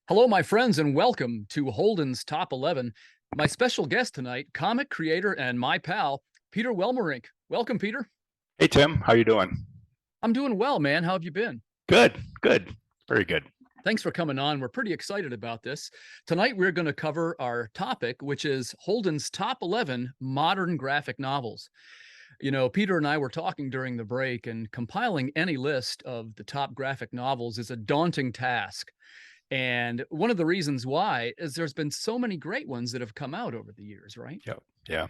Hello, my friends, and welcome to Holden's Top 11. My special guest tonight, comic creator and my pal, Peter Welmerink. Welcome, Peter. Hey Tim, how you doing? I'm doing well, man. How have you been? Good, good, very good. Thanks for coming on. We're pretty excited about this. Tonight, we're going to cover our topic, which is Holden's Top 11 Modern Graphic Novels. You know, Peter and I were talking during the break, and compiling any list of the top graphic novels is a daunting task. And one of the reasons why is there's been so many great ones that have come out over the years, right? Yep, yeah,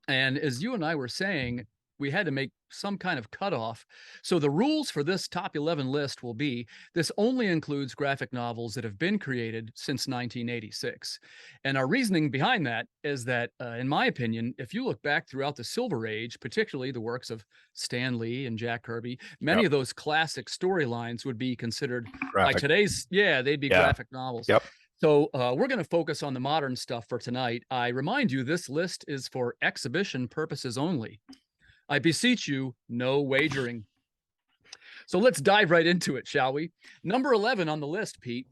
And as you and I were saying, we had to make some kind of cutoff. So the rules for this top 11 list will be this only includes graphic novels that have been created since 1986. And our reasoning behind that is that, in my opinion, if you look back throughout the Silver Age, particularly the works of Stan Lee and Jack Kirby, many yep. of those classic storylines would be considered by Graphic. today's, yeah, they'd be Yeah, graphic novels. yep. So we're going to focus on the modern stuff for tonight. I remind you, this list is for exhibition purposes only. I beseech you, no wagering. So let's dive right into it, shall we? Number 11 on the list, Pete.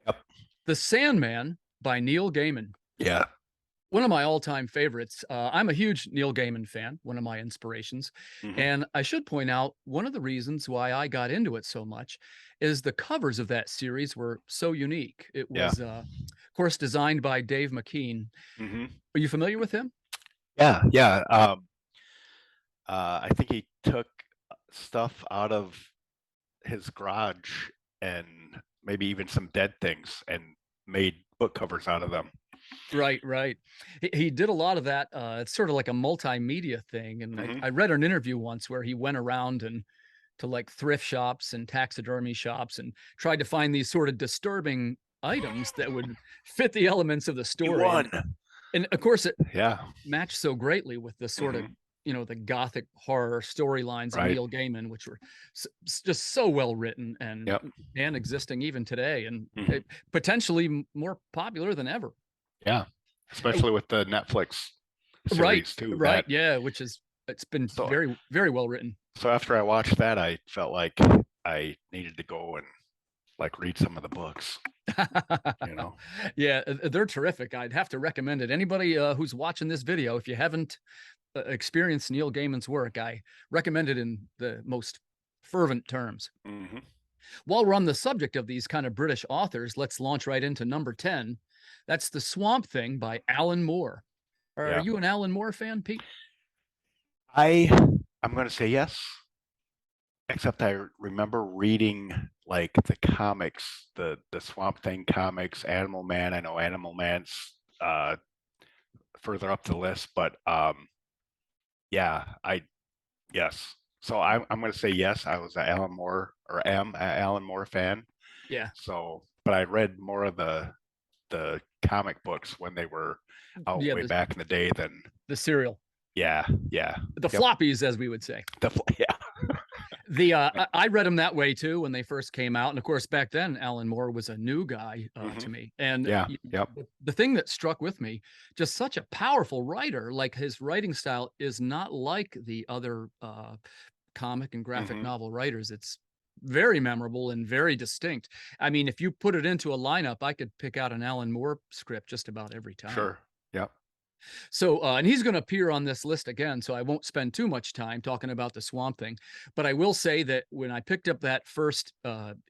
Yep. The Sandman by Neil Gaiman. Yeah. One of my all-time favorites. I'm a huge Neil Gaiman fan, one of my inspirations. Hmm. And I should point out, one of the reasons why I got into it so much is the covers of that series were so unique. It Yeah. was, of course, designed by Dave McKean. Hmm. Are you familiar with him? Yeah, yeah. I think he took stuff out of his garage and maybe even some dead things and made book covers out of them. Right, right. He did a lot of that. It's sort of like a multimedia thing. And I, Hmm. I read an interview once where he went around and to like thrift shops and taxidermy shops and tried to find these sort of disturbing items that would fit the elements of the He story. won. And of course, it Yeah. matched so greatly with the sort of, Hmm. the gothic horror storylines of Right. Neil Gaiman, which were just so well written Yep. and existing even today, and Hmm. potentially more popular than ever. Yeah. Especially with the Netflix Right, series too. right, yeah, which is it's been So very, very well written. so after I watched that, I felt like I needed to go and like read some of the books, you know. Yeah, they're terrific. I'd have to recommend it. Anybody who's watching this video, if you haven't experienced Neil Gaiman's work, I recommend it in the most fervent terms. Hmm. While we're on the subject of these kind of British authors, let's launch right into number 10. That's The Swamp Thing by Alan Moore. Are Yeah. you an Alan Moore fan, Pete? I I'm gonna say yes, except I remember reading like the comics, the Swamp Thing comics, Animal Man. I know Animal Man's uh further up the list, but yeah, I yes. So I'm gonna say yes. I was an Alan Moore or am an Alan Moore fan. Yeah, So, but I read more of the comic books when they were out yeah, way back in the day than the serial, yeah, yeah. the Yep. floppies, as we would say. Yeah. I read them that way too when they first came out, and of course back then Alan Moore was a new guy Hmm. to me, and Yeah. Yep. the thing that struck with me, just such a powerful writer. Like, his writing style is not like the other comic and graphic Hmm. novel writers. It's very memorable and very distinct. I mean, if you put it into a lineup, I could pick out an Alan Moore script just about every time. Sure. Yep. So, and he's going to appear on this list again, so I won't spend too much time talking about the Swamp Thing. But I will say that when I picked up that first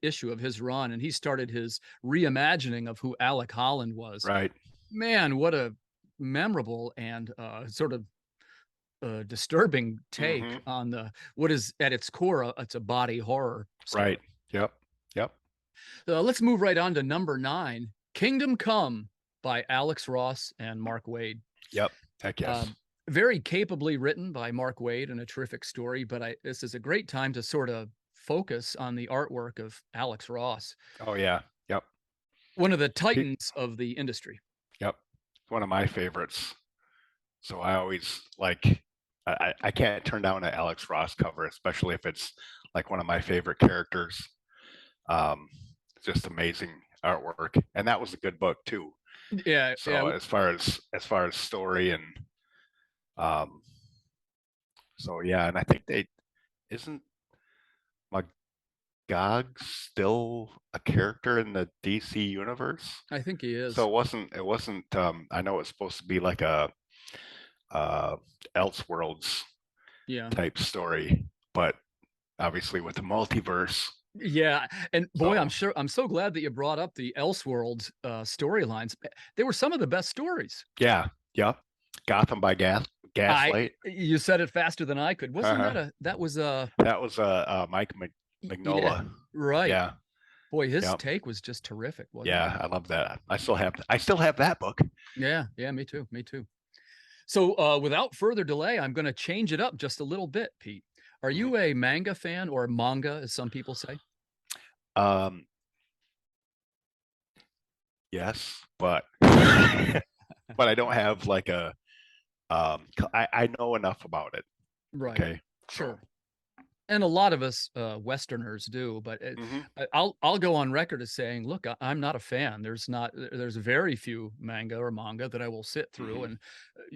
issue of his run, and he started his reimagining of who Alec Holland was, Right. man, what a memorable and sort of disturbing take Hmm. on the what is at its core, it's a body horror Right. story. Yep. Yep. Let's move right on to number 9, Kingdom Come by Alex Ross and Mark Waid. Yep. Heck yes. Um, Very capably written by Mark Waid and a terrific story, but this is a great time to sort of focus on the artwork of Alex Ross, Oh yeah. Yep. one of the He, titans of the industry. yep. One of my favorites. So I always like I can't turn down an Alex Ross cover, especially if it's like one of my favorite characters. Just amazing artwork. And that was a good book too. Yeah, yeah, So as far as story and um so yeah, and I think they isn't Gog's still a character in the DC universe? I think he So is. it wasn't I know it's supposed to be like a uh Elseworlds Yeah. type story, but obviously with the multiverse. Yeah, and boy, So I'm so glad that you brought up the Elseworlds storylines. They were some of the best stories. yeah, yep. Gotham by Gaslight. You said it faster than I could. Wasn't Uh-huh. that that was That was Mike yeah, Mignola. right. Yeah, Boy, his yep. take was just terrific, wasn't it? Yeah, I love that. I still have that book. Yeah, yeah, me too. Me too. So, without further delay, I'm going to change it up just a little bit, Pete. Are Mhm. you a manga fan or manga, as some people say? Um, yes, but but I don't have like I know enough about it. Right. Okay. So Sure. And a lot of us Westerners do, but mhm, I'll go on record as saying, look, I'm not a fan. There's very few manga or manga that I will sit through, mhm. and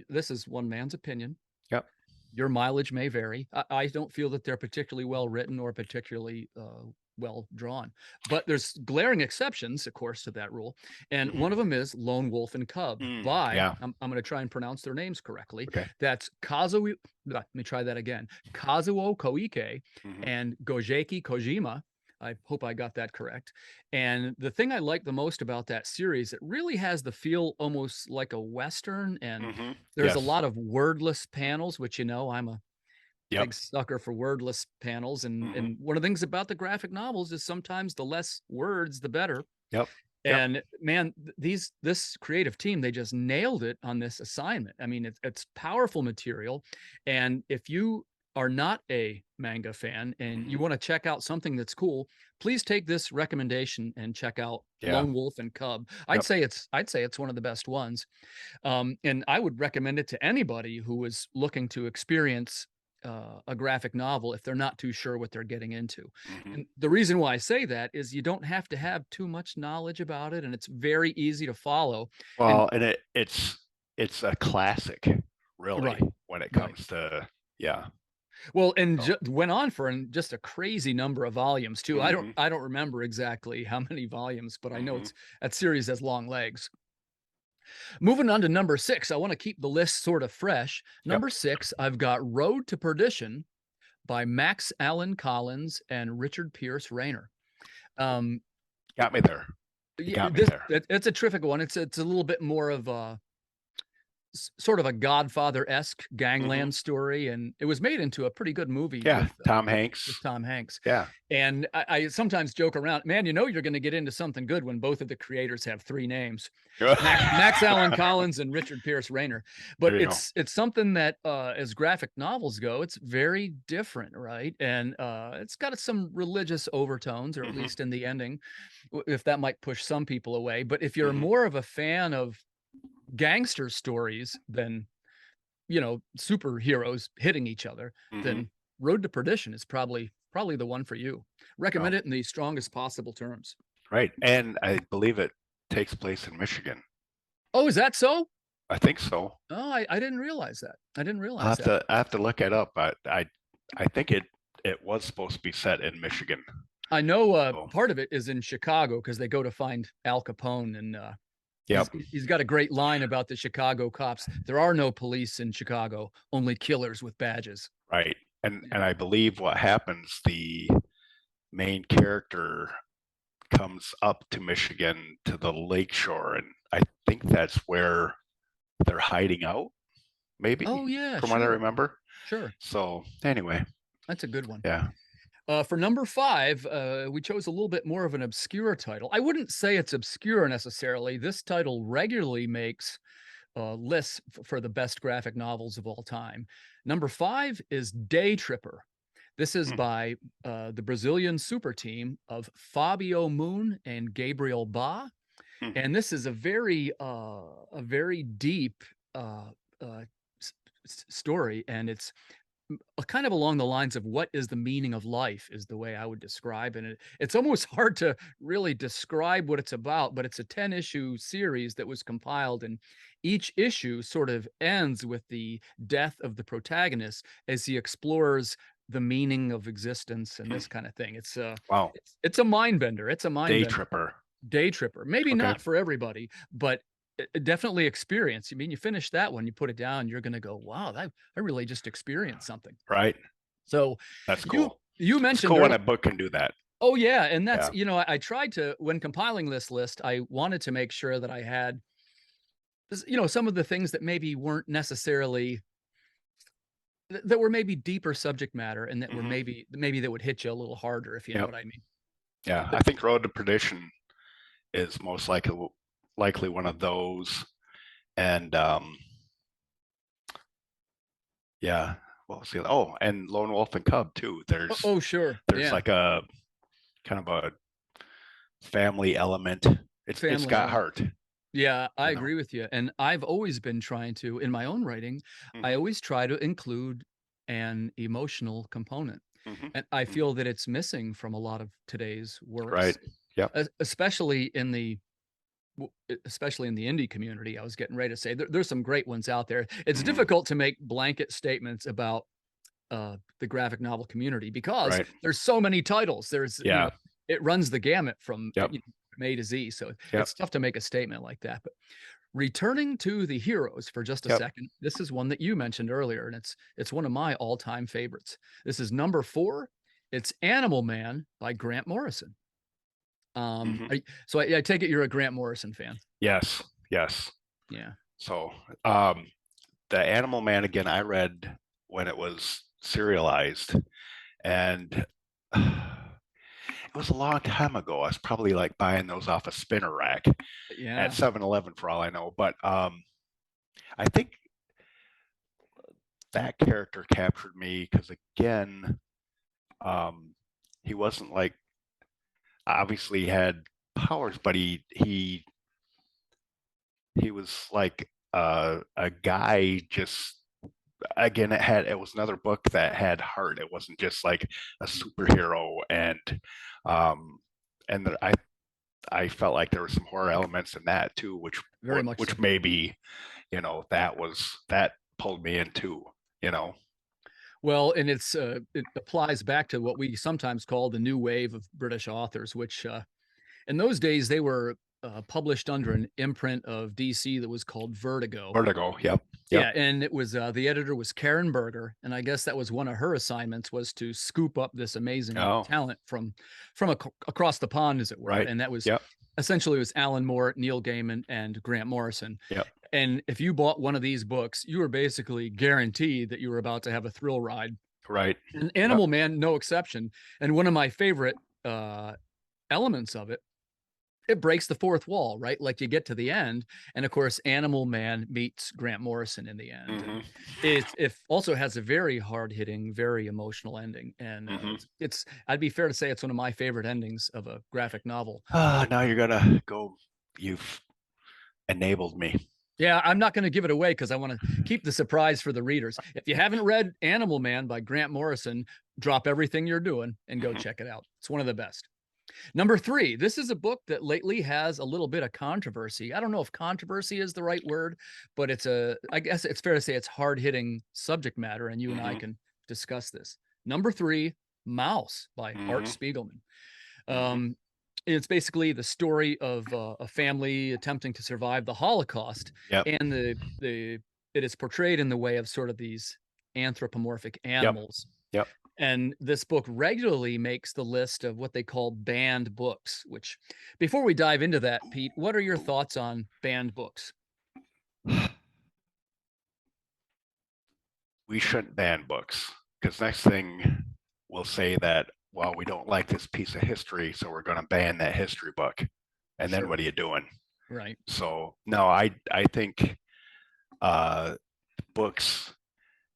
this is one man's opinion. Yep. Your mileage may vary. I don't feel that they're particularly well written or particularly well drawn, but there's glaring exceptions, of course, to that rule. And one Mhm. of them is Lone Wolf and Cub by, Yeah. I'm going to try and pronounce their names correctly. Okay. That's Kazuo, let me try that again. Kazuo Koike Mhm. and Gojeki Kojima. I hope I got that correct. And the thing I like the most about that series, it really has the feel almost like a Western, and Mhm. there's a Yes. lot of wordless panels, which, I'm a Yep. big sucker for wordless panels. And Mhm. one of the things about the graphic novels is sometimes the less words, the better. Yep. Yep. And man, this creative team, they just nailed it on this assignment. I mean, it's powerful material. And if you are not a manga fan and you Mhm. want to check out something that's cool, please take this recommendation and check out Yeah. Lone Wolf and Cub. Yep. I'd say it's one of the best ones. And I would recommend it to anybody who is looking to experience a graphic novel if they're not too sure what they're getting into. Mhm. And the reason why I say that is you don't have to have too much knowledge about it, and it's very easy to follow. And Well, and it's a classic, really, right, when it right. comes to yeah. Well, and So went on for just a crazy number of volumes too. mhm. I don't remember exactly how many volumes, but I know Mhm. it's that series has long legs. Moving on to number 6, I want to keep the list sort of fresh. Yep. Number 6, I've got Road to Perdition by Max Allan Collins and Richard Pierce Rayner. Um, Got me there. You yeah, got me there. it's a terrific one. It's a little bit more of a sort of a Godfather-esque Mhm. gangland story, and it was made into a pretty good movie Yeah. Tom Hanks. with Tom Hanks. Yeah. And I sometimes joke around, man, you're going to get into something good when both of the creators have 3 names, Max Allan Collins and Richard Pierce Rayner. But There you go. it's something that, as graphic novels go, it's very different, right? And it's got some religious overtones, or at Mhm. least in the ending, if that might push some people away. But if you're Mhm. more of a fan of gangster stories than superheroes hitting each other, Mhm. then Road to Perdition is probably the one for you. Oh, Recommend it in the strongest possible terms. right. And I believe it takes place in Michigan. Oh, is that so? I think so. Oh, I didn't realize that. I didn't I'll realize have that. to I have to look it up, but I think it was supposed to be set in Michigan. I know So, part of it is in Chicago because they go to find Al Capone, and yep. he's got a great line about the Chicago cops. There are no police in Chicago, only killers with badges. Right. Yeah. And I believe what happens, the main character comes up to Michigan to the lakeshore, and I think that's where they're hiding out, Oh maybe, yeah, from what I sure, remember. sure. So anyway, That's a good one. yeah. For number 5, we chose a little bit more of an obscure title. I wouldn't say it's obscure necessarily. This title regularly makes lists for the best graphic novels of all time. Number 5 is Daytripper. This is Hmm, by the Brazilian super team of Fabio Moon and Gabriel Ba, hmm, and this is a very deep uh, uh, story, and it's kind of along the lines of what is the meaning of life is the way I would describe it. And it's almost hard to really describe what it's about, but it's a 10 issue series that was compiled, and each issue sort of ends with the death of the protagonist as he explores the meaning of existence and this kind of thing. Wow. It's a mind bender. It's a mind bender. Daytripper. Daytripper. Maybe Okay. not for everybody, but definitely experience. I mean, you finish that one, you put it down, you're going to go, wow, I really just experienced something. Right. So That's you cool. you It's mentioned cool when a book can do that. oh yeah, and that's Yeah. you know I tried to when compiling this list, I wanted to make sure that I had some of the things that maybe weren't necessarily that were maybe deeper subject matter and that were Mhm. maybe that would hit you a little harder if you know Yep. what I mean. Yeah. I think Road to Perdition is most likely one of those. And yeah, what was the other? Oh, and Lone Wolf and Cub too. Oh sure, There's yeah, like a kind of a family element. It's family got element. heart, Yeah, I you know. agree with you, and I've always been trying to in my own writing, I Hmm. always try to include an emotional component, Hmm. and I Hmm. feel that it's missing from a lot of today's Right. works, Yep. especially in the especially in the indie community. I was getting ready to say there's some great ones out there. It's Hmm. difficult to make blanket statements about the graphic novel community because Right. there's so many titles. Yeah. It runs the gamut from Yep. from A to Z. So Yep. it's tough to make a statement like that. But returning to the heroes for just a Yep. second, this is one that you mentioned earlier, and it's one of my all-time favorites. This is number 4. It's Animal Man by Grant Morrison. Hmm. I take it you're a Grant Morrison fan. Yes. Yes. Yeah. So, um, the Animal Man again, I read when it was serialized, and it was a long time ago. I was probably like buying those off a spinner rack at Yeah. 7-Eleven for all I know. But I think that character captured me because again, um, he wasn't like obviously he had powers, but he was like a guy just again it was another book that had heart. It wasn't just like a superhero um and I felt like there were some horror elements in that too, Very much so. which maybe that pulled me in too, you know. Well, and it applies back to what we sometimes call the new wave of British authors, which in those days they were published under an imprint of DC that was called Vertigo. Vertigo. Yep. Yep. Yeah, and it was the editor was Karen Berger, and I guess that was one of her assignments was to scoop up this amazing Oh, talent from across the pond, as it were. right. And that was Yep. essentially it was Alan Moore, Neil Gaiman, and Grant Morrison. Yep. And if you bought one of these books, you were basically guaranteed that you were about to have a thrill ride. Right. And Yep. Animal Man, no exception. And one of my favorite elements of it, it breaks the fourth wall, right? Like you get to the end, and of course, Animal Man meets Grant Morrison in the end, and Hmm. it also has a very hard hitting, very emotional ending. And Hmm. it's I'd be fair to say it's one of my favorite endings of a graphic novel. Ah, now you're gonna go. You've enabled me. Yeah, I'm not going to give it away because I want to keep the surprise for the readers. If you haven't read Animal Man by Grant Morrison, drop everything you're doing and go Hmm. check it out. It's one of the best. Number 3, this is a book that lately has a little bit of controversy. I don't know if controversy is the right word, but I guess it's fair to say it's hard-hitting subject matter, and you and I Hmm. can discuss this. Number 3, Mouse by Art Hmm. Spiegelman. Hmm. Um, it's basically the story of a family attempting to survive the Holocaust, Yep. and it is portrayed in the way of sort of these anthropomorphic Yep. animals. Yep. And this book regularly makes the list of what they call banned books, which before we dive into that, Pete, what are your thoughts on banned books? We shouldn't ban books because next thing we'll say that, well, we don't like this piece of history, so we're going to ban that history book. And then Sure. what are you doing? Right. So no, I think uh, books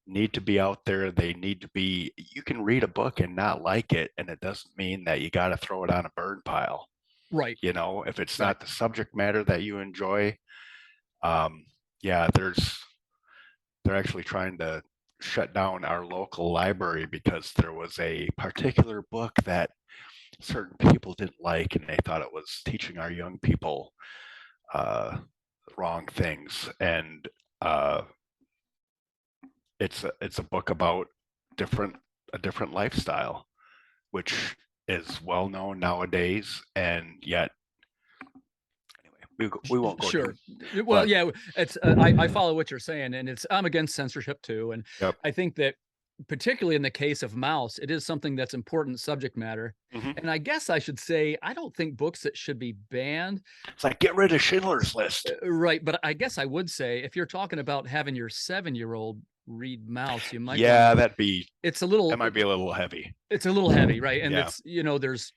need to be out there. They need to be. You can read a book and not like it, and it doesn't mean that you got to throw it on a burn pile. Right. You know, if it's Right. not the subject matter that you enjoy, yeah, they're actually trying to shut down our local library because there was a particular book that certain people didn't like and they thought it was teaching our young people uh, wrong things. And it's a book about different a different lifestyle, which is well known nowadays, and yet anyway, we won't go too. Sure. Well, But yeah, it's I follow what you're saying, and I'm against censorship too, and yep. I think that particularly in the case of mouse, it is something that's important subject matter. Hmm. And I guess I should say I don't think books that should be banned. It's like get rid of Schindler's List. Right, but I guess I would say if you're talking about having your 7-year-old read mouse, you might want Yeah, to. that'd be It's a that little. might be a little heavy. It's a little heavy, right? And Yeah, it's there's.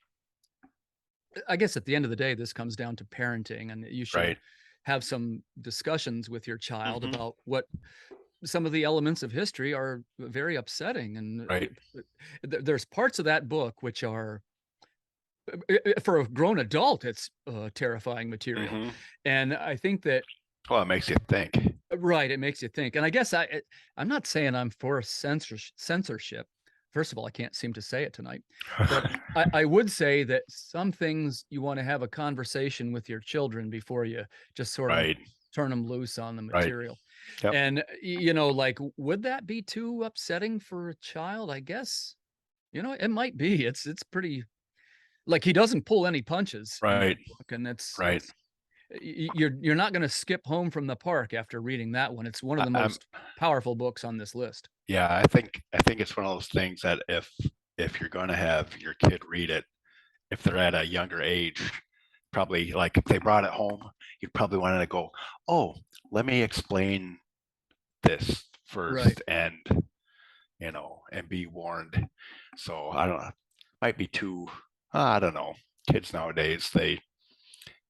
I guess at the end of the day, this comes down to parenting, and you should right. have some discussions with your child Hmm. about what some of the elements of history are very upsetting. And Right. there's parts of that book which are, for a grown adult, it's terrifying material. Hmm. And I think that, Well, it makes you think. right, it makes you think. And I guess I'm not saying I'm for censorship. First of all, I can't seem to say it tonight, but I would say that some things you want to have a conversation with your children before you just sort of Right. turn them loose on the Right. material. Yep. And like, would that be too upsetting for a child? I guess, it might be. It's pretty, like, he doesn't pull any punches in that Right. book, and it's Right. it's you're not going to skip home from the park after reading that one. It's one of the I'm most powerful books on this list. Yeah, I think it's one of those things that if you're going to have your kid read it, if they're at a younger age, probably like if they brought it home, you'd probably want to go, oh, let me explain this Right. first, and be warned. So I don't know, might be too. I don't know. Kids nowadays,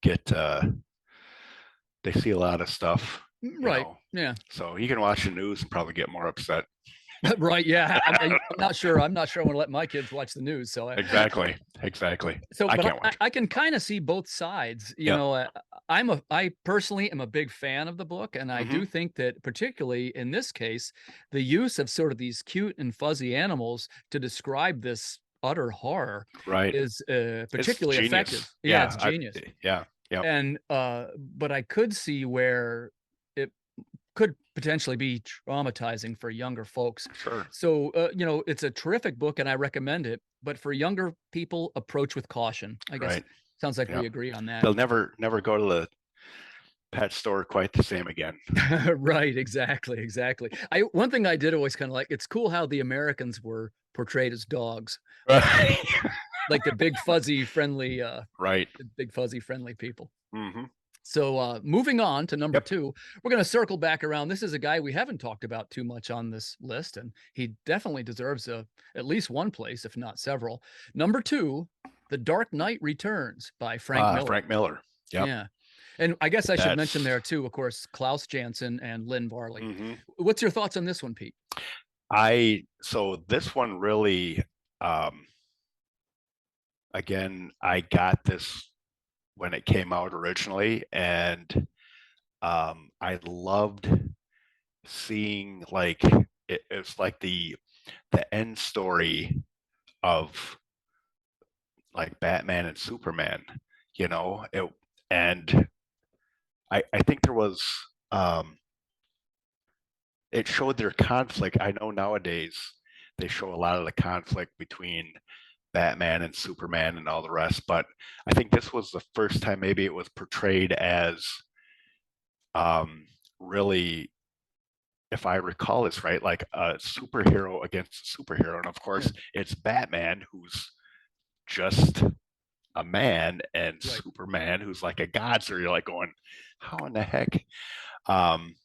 get they see a lot of stuff, Right. Yeah. So you can watch the news and probably get more upset. Right. Yeah. I'm not sure. I'm not sure I want to let my kids watch the news. So Exactly. I but can't watch. I can kind of see both sides. Yep. I personally am a big fan of the book, and I Hmm. do think that particularly in this case, the use of sort of these cute and fuzzy animals to describe this utter horror Right. is It's particularly effective. genius. Yeah, Yeah. it's genius. Yeah. Yep. And but I could see where it could potentially be traumatizing for younger folks. Sure. So, it's a terrific book and I recommend it, but for younger people, approach with caution. I guess Right. sounds like Yeah. we agree on that. They'll never go to the pet store quite the same again. Right, exactly. One thing I did always kind of like, it's cool how the Americans were portrayed as dogs, Right. like the Right. big fuzzy friendly people. Hmm. So, moving on to number Yep. 2, we're going to circle back around. This is a guy we haven't talked about too much on this list, and he definitely deserves at least one place, if not several. Number 2, The Dark Knight Returns by Frank Miller. Frank Miller. Yep. Yeah. And I guess I should mention That's. there too, of course, Klaus Janson and Lynn Varley. Hmm. What's your thoughts on this one, Pete? So this one really, um, again, I got this when it came out originally, and I loved seeing like it's like the end story of like Batman and Superman, it, and I think there was um it showed their conflict. I know nowadays they show a lot of the conflict between Batman and Superman and all the rest, but I think this was the first time maybe it was portrayed as really, if I recall this right, like a superhero against a superhero. And of course, it's Batman who's just a man, and Right. Superman who's like a god. So you're like going, how in the heck? Um,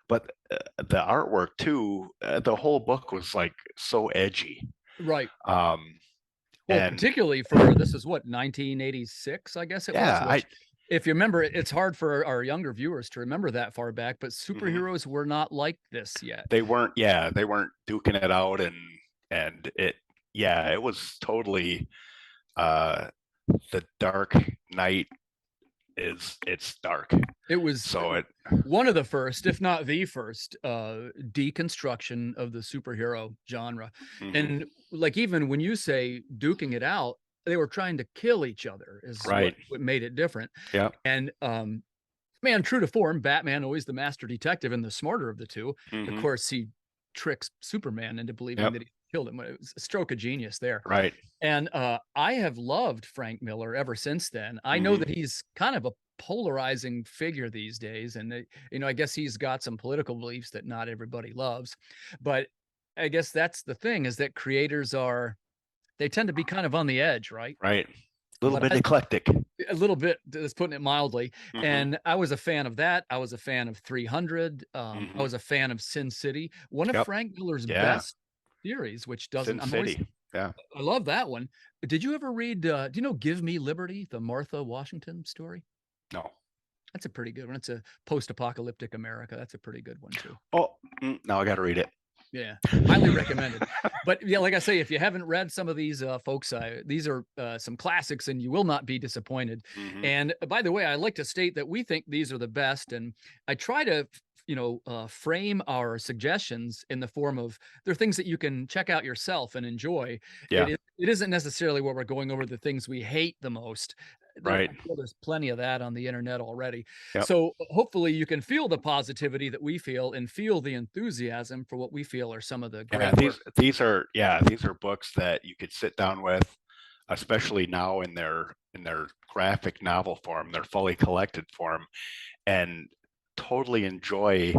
but the artwork too, the whole book was like so edgy. Right. Um, Well, and particularly for this is what, 1986, I guess it was, yeah, which if you remember, it's hard for our younger viewers to remember that far back, but mhm. superheroes were not like this yet. They weren't duking it out, and it was totally uh the Dark Knight it's dark. It was So it one of the first, if not the first, deconstruction of the superhero genre. mhm. And like, even when you say duking it out, they were trying to kill each other is Right. what made it different. Yeah. And man, true to form, Batman always the master detective and the smarter of the two. Of Mhm. course, he tricks Superman into believing Yep. that he's killed him. It was a stroke of genius there. Right. And I have loved Frank Miller ever since then. I know that he's kind of a polarizing figure these days, and I guess he's got some political beliefs that not everybody loves. But I guess that's the thing, is that creators they tend to be kind of on the edge, right? Right. A little But bit eclectic. a little bit, that's putting it mildly. Mhm. And I was a fan of that. I was a fan of 300. I was a fan of Sin City, one of Yep. Frank Miller's Yeah. best series, which Sin doesn't. City. Yeah. I love that one. Did you ever read? Do you know "Give Me Liberty," the Martha Washington story? No. That's a pretty good one. It's a post-apocalyptic America. That's a pretty good one too. Oh, now I got to read it. Yeah, highly recommended. But yeah, like I say, if you haven't read some of these folks, these are some classics, and you will not be disappointed. Mhm. And by the way, I like to state that we think these are the best, and I try to, frame our suggestions in the form of they're things that you can check out yourself and enjoy. Yeah. It isn't necessarily where we're going over the things we hate the most. Right. There's plenty of that on the internet already. Yep. So hopefully you can feel the positivity that we feel and feel the enthusiasm for what we feel are some of the Yeah, great work. these are books that you could sit down with, especially now in their graphic novel form, their fully collected form, and totally enjoy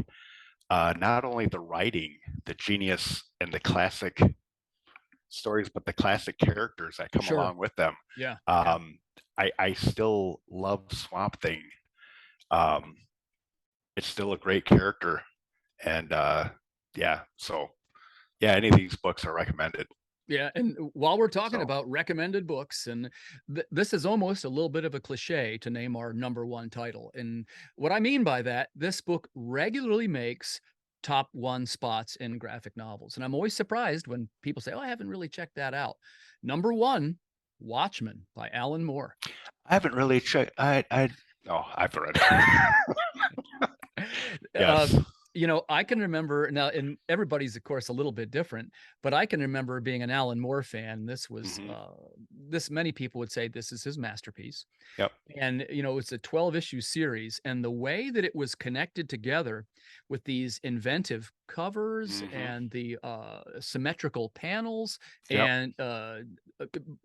not only the writing, the genius, and the classic stories, but the classic characters that come Sure. along with them. Yeah. I still love Swamp Thing. It's still a great character, and so yeah, any of these books are recommended. Yeah, and while we're talking So- about recommended books, and this is almost a little bit of a cliche to name our number one title. And what I mean by that, this book regularly makes top one spots in graphic novels. And I'm always surprised when people say, "Oh, I haven't really checked that out." Number one, Watchmen by Alan Moore. I haven't really checked. I've read it. Yes. I can remember now, and everybody's of course a little bit different, but I can remember being an Alan Moore fan. This was many people would say this is his masterpiece. Yep. And it's a 12-issue series, and the way that it was connected together with these inventive covers and the symmetrical panels, Yep. and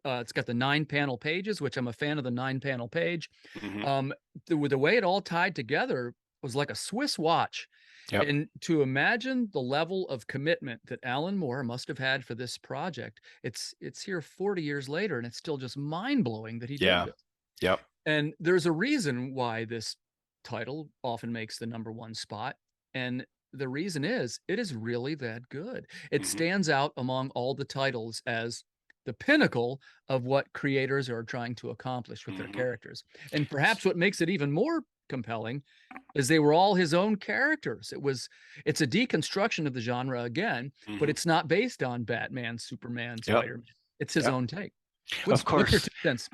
it's got the 9-panel pages, which I'm a fan of the 9-panel page. The way it all tied together was like a Swiss watch. Yep. And to imagine the level of commitment that Alan Moore must have had for this project, it's here 40 years later, and it's still just mind-blowing that he did this. Yep. And there's a reason why this title often makes the number one spot. And the reason is it is really that good. It stands out among all the titles as the pinnacle of what creators are trying to accomplish with their characters. And perhaps what makes it even more compelling is they were all his own characters. It's a deconstruction of the genre again, but it's not based on Batman, Superman, Spider-Man. It's his own take. What's your 2 cents?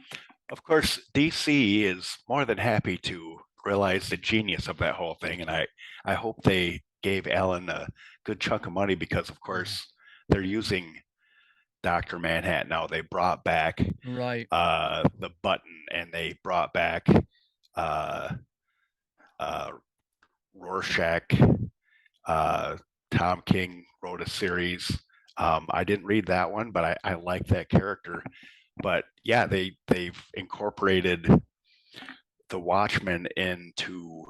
Of course, DC is more than happy to realize the genius of that whole thing, and I hope they gave Alan a good chunk of money, because of course they're using Dr. Manhattan now. They brought back the Button, and they brought back Rorschach. Tom King wrote a series. I didn't read that one, but I like that character. But yeah, they've incorporated the Watchmen into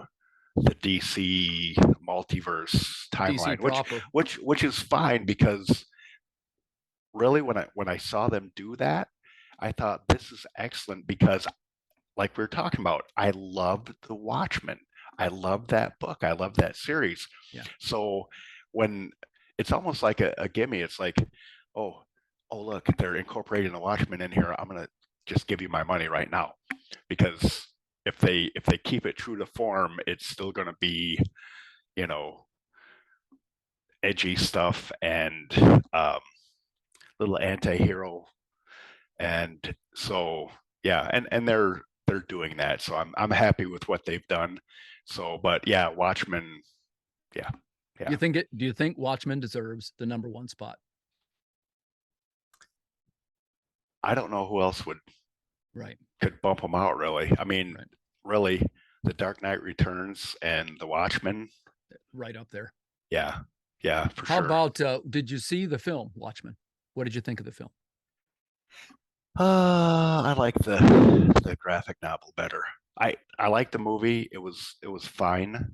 the DC multiverse timeline, which is fine, because really when I saw them do that, I thought this is excellent, because like we were talking about, I loved the Watchmen. I love that book. I love that series. Yeah. So when it's almost like a gimme, it's like, oh, look, they're incorporating the Watchmen in here. I'm gonna just give you my money right now, because if they keep it true to form, it's still gonna be, edgy stuff and little anti-hero, and so yeah, and they're doing that. So I'm happy with what they've done. So, but yeah, Watchmen, yeah. Do you think Watchmen deserves the number one spot? I don't know who else could bump them out, really. I mean, really, The Dark Knight Returns and The Watchmen, right up there. Yeah, for How sure. about did you see the film Watchmen? What did you think of the film? I like the graphic novel better. I like the movie. It was fine.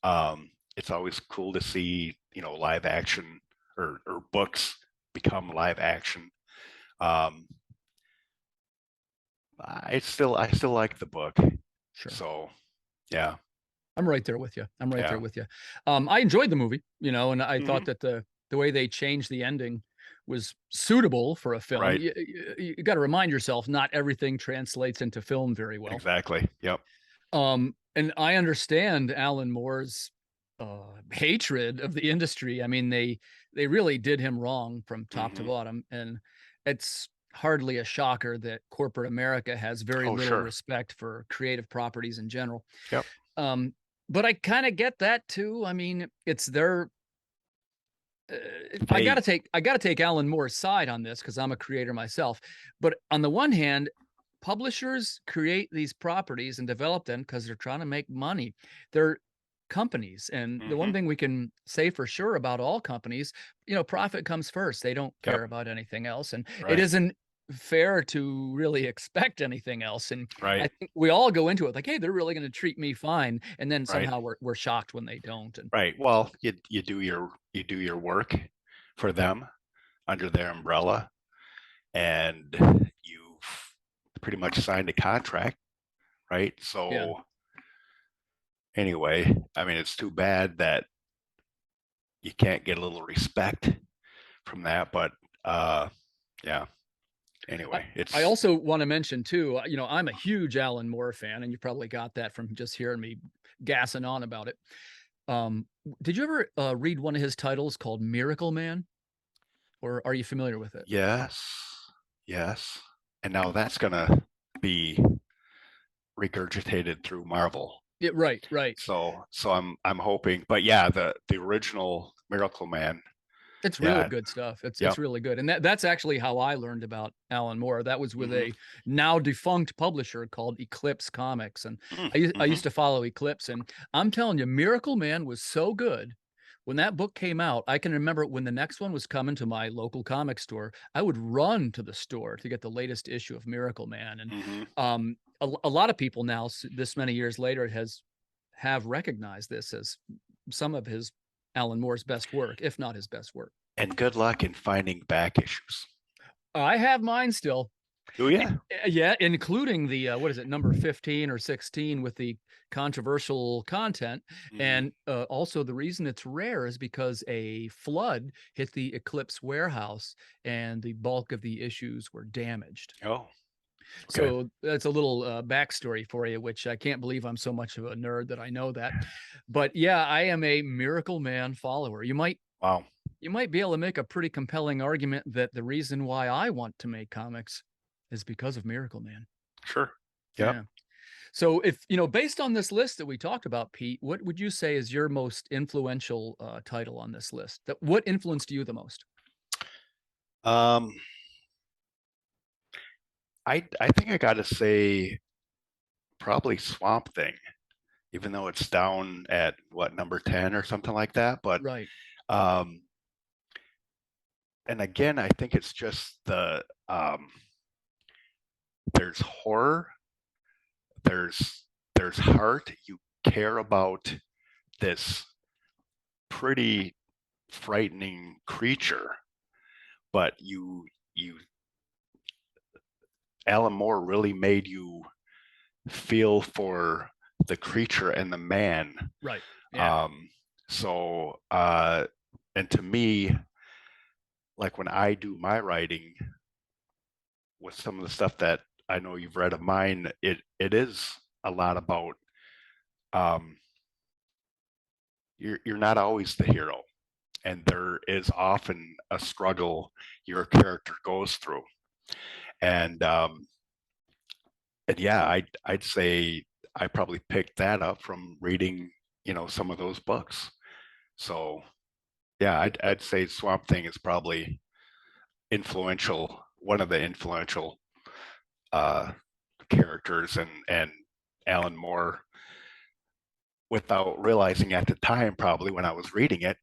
It's always cool to see, live action or books become live action. Um, I still like the book. Sure. So yeah, I'm right there with you. I'm right there yeah. with you. I enjoyed the movie, and I thought Hmm. that the way they changed the ending was suitable for a film. Right. You got to remind yourself, not everything translates into film very well. Exactly. Yep. And I understand Alan Moore's hatred of the industry. I mean, they really did him wrong from top to Hmm. bottom, and it's hardly a shocker that corporate America has very Oh, little sure. respect for creative properties in general. Yep. Um, but I kind of get that too. I mean, it's their. They. I gotta take Alan Moore's side on this because I'm a creator myself. But on the one hand, publishers create these properties and develop them because they're trying to make money. They're companies, and the one Hmm. thing we can say for sure about all companies, profit comes first. They don't Yep. care about anything else, and it Right. isn't fair to really expect anything else. And Right. I think we all go into it like, hey, they're really going to treat me fine, and then Right. somehow we're shocked when they don't. And Right. Well, you do your work for them under their umbrella, and you've pretty much signed a contract, right? yeah. So anyway, I mean, it's too bad that you can't get a little respect from that, but yeah. I Anyway, I it's also want to mention too, I'm a huge Alan Moore fan, and you probably got that from just hearing me gassing on about it. Did you ever read one of his titles called Miracle Man, or are you familiar with it? yes, yes, and now that's gonna be regurgitated through Marvel. Yeah, right, right. So I'm hoping, but yeah, the original Miracle Man, It's really yeah, good stuff. It's yep, really good, and that's actually how I learned about Alan Moore. That was with mm-hmm, a now defunct publisher called Eclipse Comics, and I mm-hmm, used to follow Eclipse, and I'm telling you, Miracle Man was so good. When that book came out, I can remember when the next one was coming to my local comic store, I would run to the store to get the latest issue of Miracle Man, and mm-hmm. a lot of people now, this many years later, have recognized this as some of his Alan Moore's best work, if not his best work. And good luck in finding back issues. I have mine still. Oh yeah. Yeah, including the what is it, number 15 or 16 with the controversial content. Mm-hmm. And also the reason it's rare is because a flood hit the Eclipse warehouse and the bulk of the issues were damaged. Oh, okay. So that's a little backstory for you, which I can't believe I'm so much of a nerd that I know that. But yeah, I am a Miracle Man follower. Wow. You might be able to make a pretty compelling argument that the reason why I want to make comics is because of Miracle Man. Sure. Yep. Yeah. So if, based on this list that we talked about, Pete, what would you say is your most influential title on this list? What influenced you the most? Um, I think I got to say probably Swamp Thing, even though it's down at what, number 10 or something like that. But Right. um, and again, I think it's just there's horror, there's heart. You care about this pretty frightening creature, but you Alan Moore really made you feel for the creature and the man. Right. Yeah. So and to me, like when I do my writing with some of the stuff that I know you've read of mine, it is a lot about um you're not always the hero, and there is often a struggle your character goes through. And yeah, I'd say I probably picked that up from reading, some of those books. So yeah, I'd say Swamp Thing is probably influential, one of the influential uh, characters, and Alan Moore, without realizing at the time, probably when I was reading it,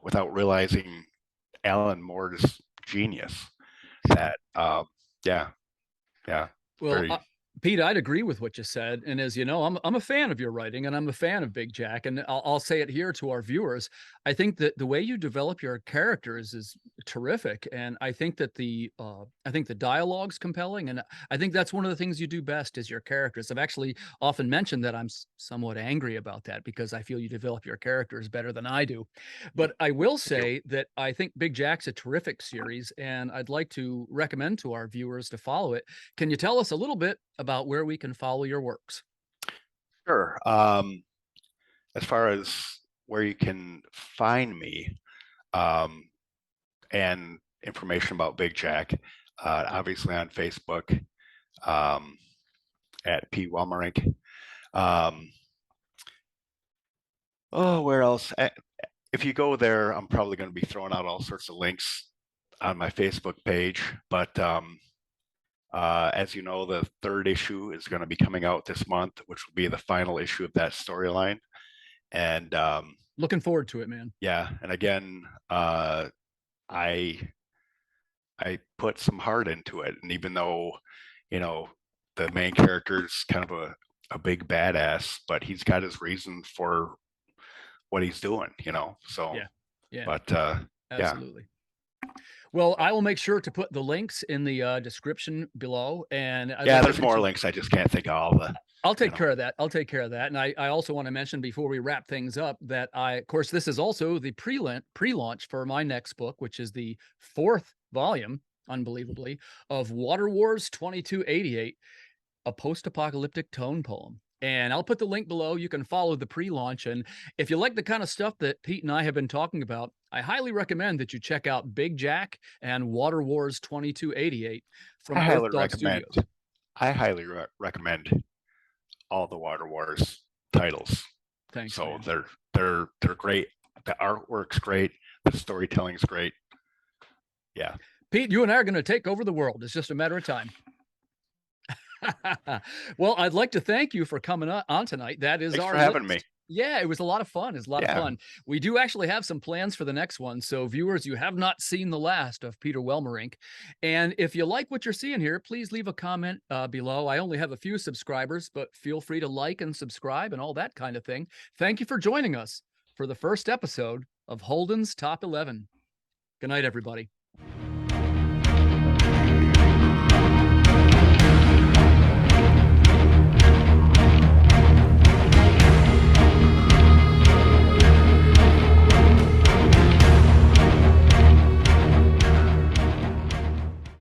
without realizing Alan Moore's genius. That yeah, Well, very. Pete, I'd agree with what you said. And as you know, I'm a fan of your writing, and I'm a fan of Big Jack. And I'll say it here to our viewers. I think that the way you develop your characters is terrific, and I think that I think the dialogue's compelling, and I think that's one of the things you do best is your characters. I've actually often mentioned that I'm somewhat angry about that because I feel you develop your characters better than I do. But I will Thank you. say that I think Big Jack's a terrific series, and I'd like to recommend to our viewers to follow it. Can you tell us a little bit about where we can follow your works? Sure. As far as where you can find me, um, and information about Big Jack, obviously on Facebook, um, at P Welmerink. Oh, where else? If you go there, I'm probably going to be throwing out all sorts of links on my Facebook page. But as you know, the third issue is going to be coming out this month, which will be the final issue of that storyline. And Looking forward to it, man. yeah, and again, I put some heart into it, and even though, you know, the main character is kind of a big badass, but he's got his reason for what he's doing, you know. So, Yeah, but yeah, absolutely. Well, I will make sure to put the links in the description below. And I'd yeah, like to there's more mention, links. I just can't think of all the, I'll you take know. care of that. I'll take care of that. And I also want to mention before we wrap things up that of course, this is also the pre-launch for my next book, which is the fourth volume, unbelievably, of Water Wars 2288, a post-apocalyptic tone poem. And I'll put the link below. You can follow the pre-launch. And if you like the kind of stuff that Pete and I have been talking about, I highly recommend that you check out Big Jack and Water Wars 2288 I from Earth highly Dog recommend. Studios. I highly recommend all the Water Wars titles. Thanks, So man. they're great. The artwork's great. The storytelling's great. Yeah. Pete, you and I are going to take over the world. It's just a matter of time. Well, I'd like to thank you for coming on tonight. That is Thanks our for having me. list. Yeah, it was a lot of fun. It's a lot of Yeah. fun. We do actually have some plans for the next one. So, viewers, you have not seen the last of Peter Welmerink. And if you like what you're seeing here, please leave a comment below. I only have a few subscribers, but feel free to like and subscribe and all that kind of thing. Thank you for joining us for the first episode of Holden's Top 11. Good night, everybody.